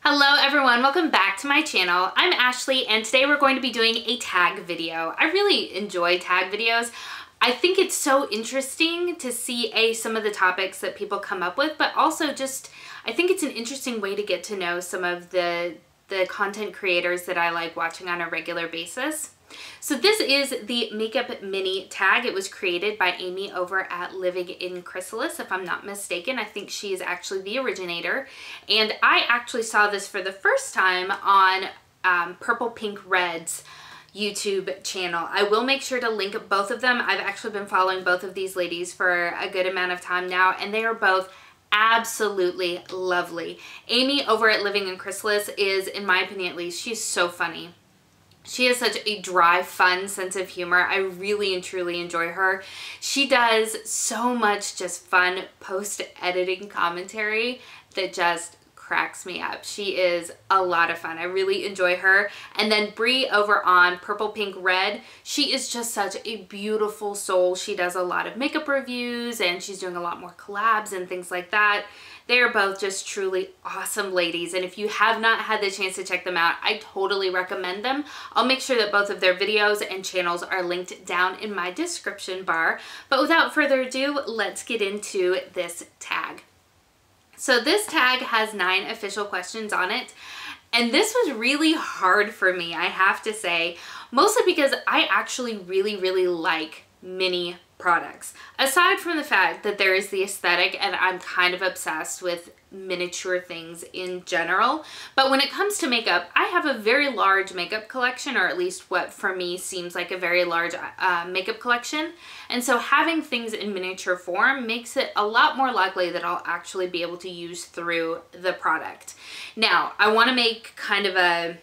Hello everyone, welcome back to my channel. I'm Ashley and today we're going to be doing a tag video. I really enjoy tag videos. I think it's so interesting to see some of the topics that people come up with, but also just I think it's an interesting way to get to know some of the content creators that I like watching on a regular basis. So this is the Makeup Mini tag. It was created by Amy over at Living in Chrysalis, if I'm not mistaken. I think she is actually the originator. And I actually saw this for the first time on Purple Pink Red's YouTube channel. I will make sure to link both of them. I've actually been following both of these ladies for a good amount of time now, and they are both absolutely lovely. Amy over at Living in Chrysalis is, in my opinion at least, she's so funny. She has such a dry, fun sense of humor. I really and truly enjoy her. She does so much just fun post-editing commentary that just cracks me up. She is a lot of fun. I really enjoy her. And then Brie over on Purple Pink Red, she is just such a beautiful soul. She does a lot of makeup reviews and she's doing a lot more collabs and things like that. They are both just truly awesome ladies, and if you have not had the chance to check them out, I totally recommend them. I'll make sure that both of their videos and channels are linked down in my description bar. But without further ado, let's get into this tag. So this tag has 9 official questions on it, and this was really hard for me, I have to say, mostly because I actually really like mini products. Aside from the fact that there is the aesthetic and I'm kind of obsessed with miniature things in general, but when it comes to makeup, I have a very large makeup collection, or at least what for me seems like a very large makeup collection, and so having things in miniature form makes it a lot more likely that I'll actually be able to use through the product. Now, I want to make kind of a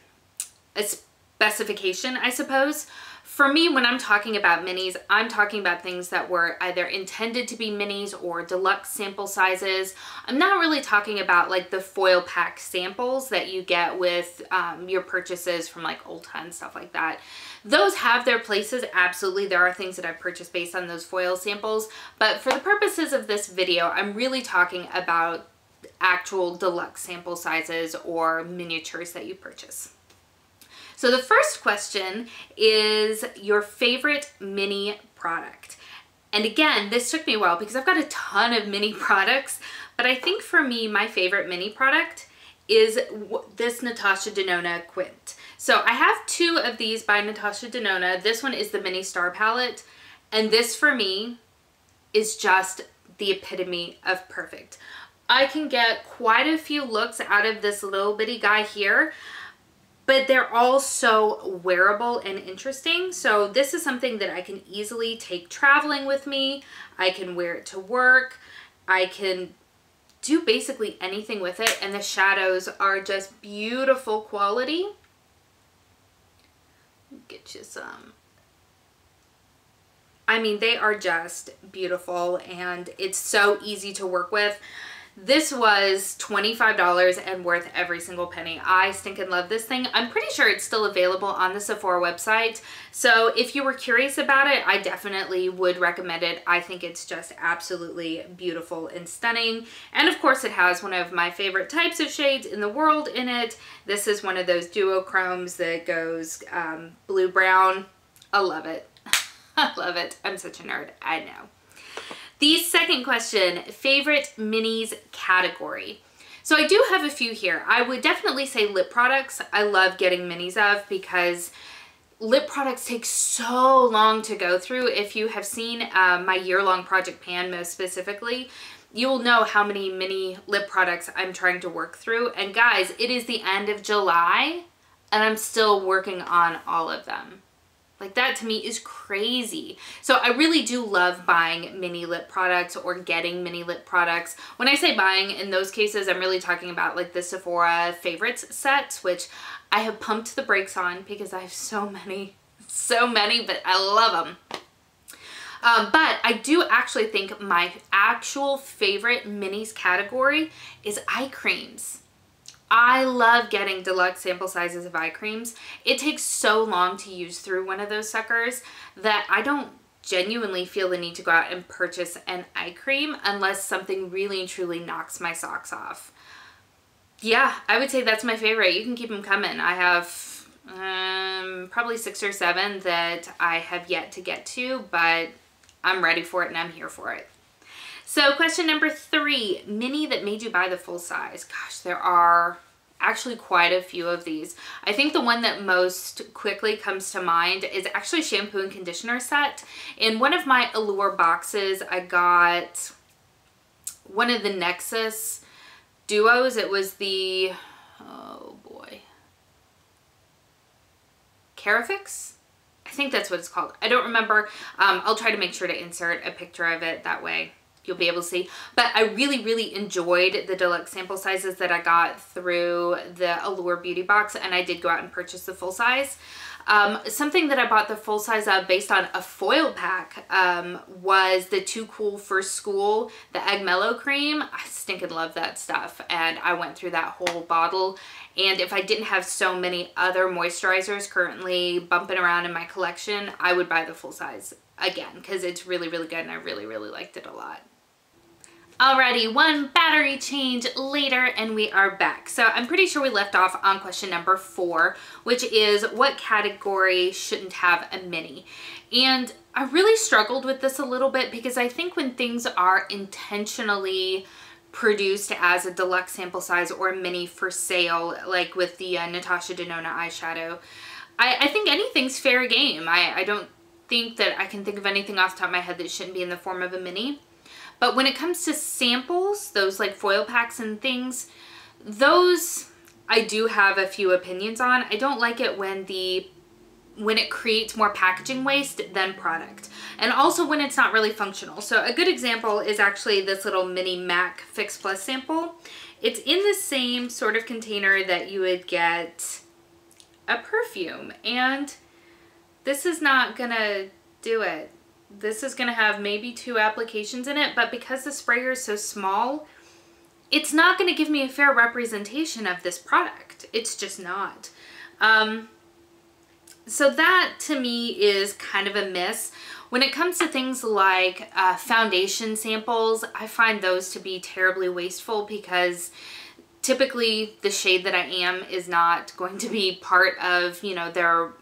specification, I suppose. For me, when I'm talking about minis, I'm talking about things that were either intended to be minis or deluxe sample sizes. I'm not really talking about like the foil pack samples that you get with your purchases from like Ulta and stuff like that. Those have their places, absolutely. There are things that I've purchased based on those foil samples, but for the purposes of this video, I'm really talking about actual deluxe sample sizes or miniatures that you purchase. So the first question is your favorite mini product. And again, this took me a while because I've got a ton of mini products, but I think for me, my favorite mini product is this Natasha Denona Quint. So I have 2 of these by Natasha Denona. This one is the Mini Star Palette, and this for me is just the epitome of perfect. I can get quite a few looks out of this little bitty guy here, but they're all so wearable and interesting. So this is something that I can easily take traveling with me. I can wear it to work. I can do basically anything with it, and the shadows are just beautiful quality. Get you some. I mean, they are just beautiful and it's so easy to work with. This was $25 and worth every single penny. I stinking love this thing. I'm pretty sure it's still available on the Sephora website. So if you were curious about it, I definitely would recommend it. I think it's just absolutely beautiful and stunning. And of course it has one of my favorite types of shades in the world in it. This is one of those duochromes that goes blue-brown. I love it. I love it. I'm such a nerd. I know. The second question, favorite minis category. So I do have a few here. I would definitely say lip products. I love getting minis of because lip products take so long to go through. If you have seen my year-long Project Pan most specifically, you will know how many mini lip products I'm trying to work through. And guys, it is the end of July and I'm still working on all of them. Like, that to me is crazy. So I really do love buying mini lip products or getting mini lip products. When I say buying, in those cases, I'm really talking about like the Sephora favorites sets, which I have pumped the brakes on because I have so many, but I love them. But I do actually think my actual favorite minis category is eye creams. I love getting deluxe sample sizes of eye creams. It takes so long to use through one of those suckers that I don't genuinely feel the need to go out and purchase an eye cream unless something really and truly knocks my socks off. Yeah, I would say that's my favorite. You can keep them coming. I have probably 6 or 7 that I have yet to get to, but I'm ready for it and I'm here for it. So question number 3, mini that made you buy the full size. Gosh, there are actually quite a few of these. I think the one that most quickly comes to mind is actually shampoo and conditioner set. In one of my Allure boxes, I got one of the Nexus duos. It was the, oh boy, Carifix? I think that's what it's called. I don't remember. I'll try to make sure to insert a picture of it. That way you'll be able to see. But I really enjoyed the deluxe sample sizes that I got through the Allure beauty box, and I did go out and purchase the full size. Something that I bought the full size of based on a foil pack was the Too Cool for School, the Egg Mellow Cream. I stinking love that stuff, and I went through that whole bottle. And if I didn't have so many other moisturizers currently bumping around in my collection, I would buy the full size again because it's really good, and I really liked it a lot. Alrighty, one battery change later and we are back. So I'm pretty sure we left off on question number 4, which is what category shouldn't have a mini? And I really struggled with this a little bit because I think when things are intentionally produced as a deluxe sample size or a mini for sale, like with the Natasha Denona eyeshadow, I think anything's fair game. I don't think that I can think of anything off the top of my head that shouldn't be in the form of a mini. But when it comes to samples, those like foil packs and things, those I do have a few opinions on. I don't like it when it creates more packaging waste than product. And also when it's not really functional. So a good example is actually this little mini MAC Fix Plus sample. It's in the same sort of container that you would get a perfume. And this is not gonna do it. This is going to have maybe 2 applications in it, but because the sprayer is so small, it's not going to give me a fair representation of this product. It's just not. So that to me is kind of a miss. When it comes to things like foundation samples, I find those to be terribly wasteful because typically the shade that I am is not going to be part of, you know, their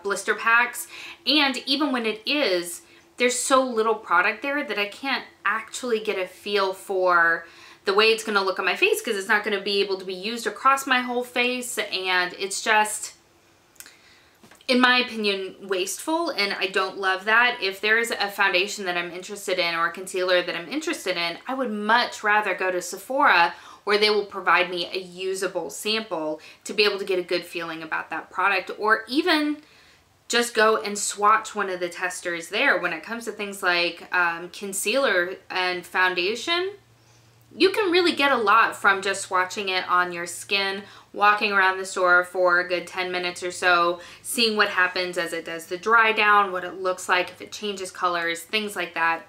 blister packs. And even when it is, there's so little product there that I can't actually get a feel for the way it's going to look on my face because it's not going to be able to be used across my whole face, and it's just, in my opinion, wasteful, and I don't love that. If there's a foundation that I'm interested in or a concealer that I'm interested in, I would much rather go to Sephora where they will provide me a usable sample to be able to get a good feeling about that product, or even just go and swatch one of the testers there. When it comes to things like concealer and foundation, you can really get a lot from just swatching it on your skin, walking around the store for a good 10 minutes or so, seeing what happens as it does the dry down, what it looks like, if it changes colors, things like that.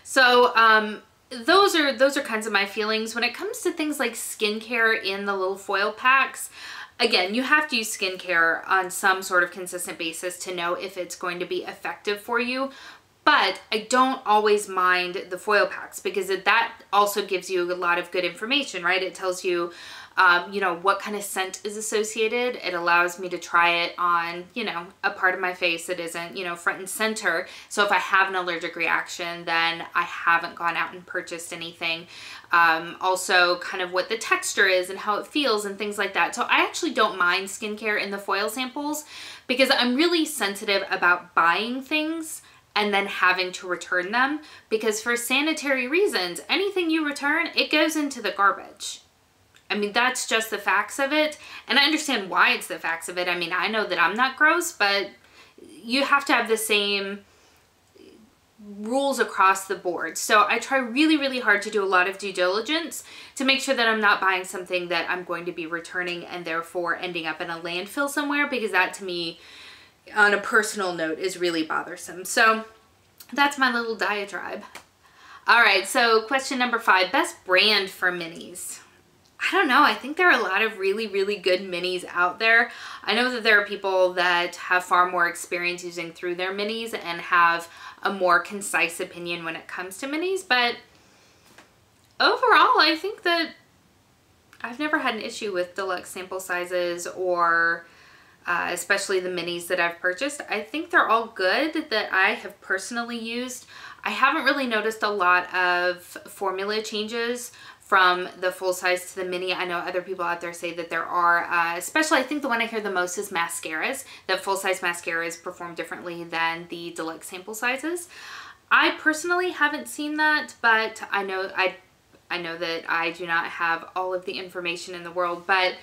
So those are kinds of my feelings. When it comes to things like skincare in the little foil packs, again, you have to use skincare on some sort of consistent basis to know if it's going to be effective for you. But I don't always mind the foil packs because that also gives you a lot of good information, right? It tells you, you know, what kind of scent is associated. It allows me to try it on, you know, a part of my face that isn't, you know, front and center. So if I have an allergic reaction, then I haven't gone out and purchased anything. Also kind of what the texture is and how it feels and things like that. So I actually don't mind skincare in the foil samples because I'm really sensitive about buying things and then having to return them, because for sanitary reasons, anything you return, it goes into the garbage. I mean, that's just the facts of it, and I understand why it's the facts of it. I mean, I know that I'm not gross, but you have to have the same rules across the board. So I try really hard to do a lot of due diligence to make sure that I'm not buying something that I'm going to be returning and therefore ending up in a landfill somewhere, because that to me, on a personal note, is really bothersome. So that's my little diatribe. All right, so question number 5, best brand for minis. I don't know. I think there are a lot of really good minis out there. I know that there are people that have far more experience using through their minis and have a more concise opinion when it comes to minis, but overall, I think that I've never had an issue with deluxe sample sizes or especially the minis that I've purchased. I think they're all good that I have personally used. I haven't really noticed a lot of formula changes from the full size to the mini. I know other people out there say that there are, especially I think the one I hear the most is mascaras, that full size mascaras perform differently than the deluxe sample sizes. I personally haven't seen that, but I know that I do not have all of the information in the world, but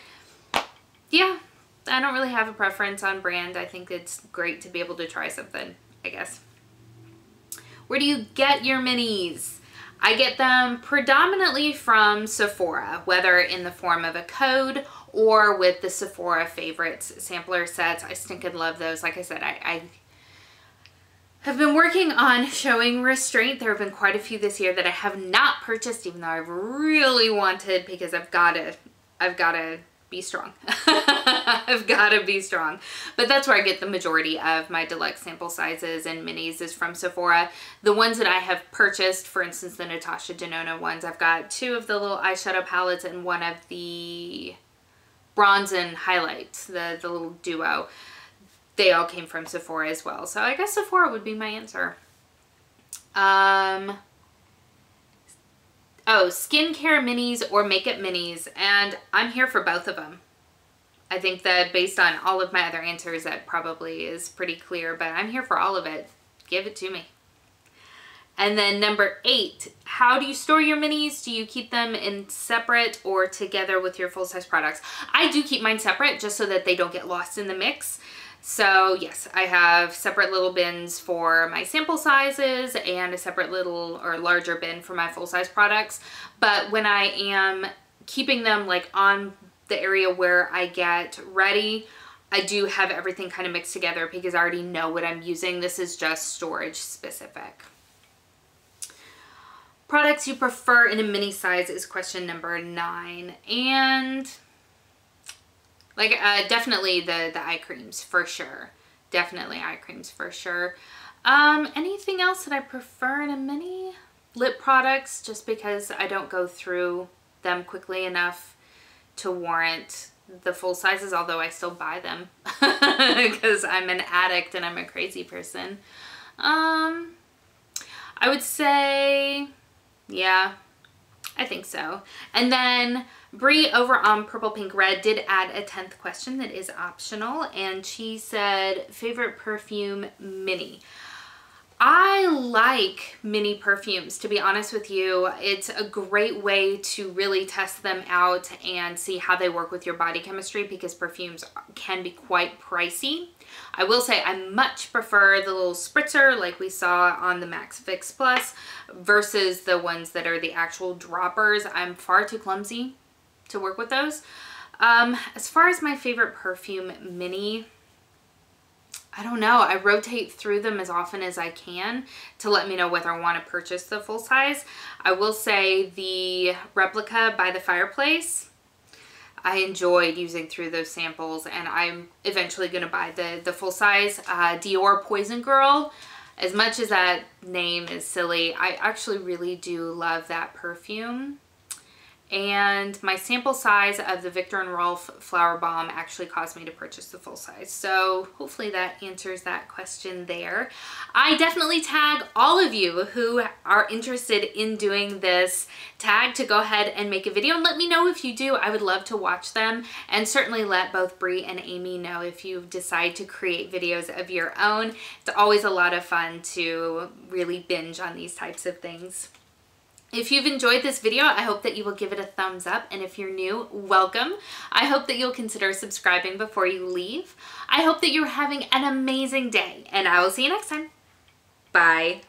yeah, I don't really have a preference on brand. I think it's great to be able to try something, I guess. Where do you get your minis? I get them predominantly from Sephora, whether in the form of a code or with the Sephora favorites sampler sets. I stinking love those. Like I said, I have been working on showing restraint. There have been quite a few this year that I have not purchased, even though I've really wanted, because I've got to be strong. I've got to be strong. But that's where I get the majority of my deluxe sample sizes and minis is from Sephora. The ones that I have purchased, for instance, the Natasha Denona ones, I've got 2 of the little eyeshadow palettes and 1 of the bronze and highlight, the little duo. They all came from Sephora as well. So I guess Sephora would be my answer. Oh, skincare minis or makeup minis, and I'm here for both of them. I think that based on all of my other answers, that probably is pretty clear, but I'm here for all of it. Give it to me. And then number 8, how do you store your minis? Do you keep them in separate or together with your full-size products? I do keep mine separate just so that they don't get lost in the mix. So yes, I have separate little bins for my sample sizes and a separate little or larger bin for my full-size products. But when I am keeping them like on the area where I get ready, I do have everything kind of mixed together because I already know what I'm using. This is just storage specific. Products you prefer in a mini size is question number 9. And like definitely the eye creams for sure. Definitely eye creams for sure. Anything else that I prefer in a mini? Lip products, just because I don't go through them quickly enough to warrant the full sizes, although I still buy them because I'm an addict and I'm a crazy person. I would say, yeah, I think so. And then Bree over on Purple Pink Red did add a 10th question that is optional, and she said favorite perfume mini. I like mini perfumes, to be honest with you. It's a great way to really test them out and see how they work with your body chemistry because perfumes can be quite pricey. I will say I much prefer the little spritzer like we saw on the Max Fix Plus versus the ones that are the actual droppers. I'm far too clumsy to work with those. As far as my favorite perfume mini, I don't know. I rotate through them as often as I can to let me know whether I want to purchase the full size. I will say the replica by the fireplace, I enjoyed using through those samples, and I'm eventually going to buy the full size. Dior Poison Girl, as much as that name is silly, I actually really do love that perfume. And my sample size of the Viktor & Rolf Flower Bomb actually caused me to purchase the full size. So hopefully that answers that question there. I definitely tag all of you who are interested in doing this tag to go ahead and make a video and let me know if you do. I would love to watch them, and certainly let both Bree and Amy know if you decide to create videos of your own. It's always a lot of fun to really binge on these types of things. If you've enjoyed this video, I hope that you will give it a thumbs up, and if you're new, welcome. I hope that you'll consider subscribing before you leave. I hope that you're having an amazing day, and I will see you next time. Bye.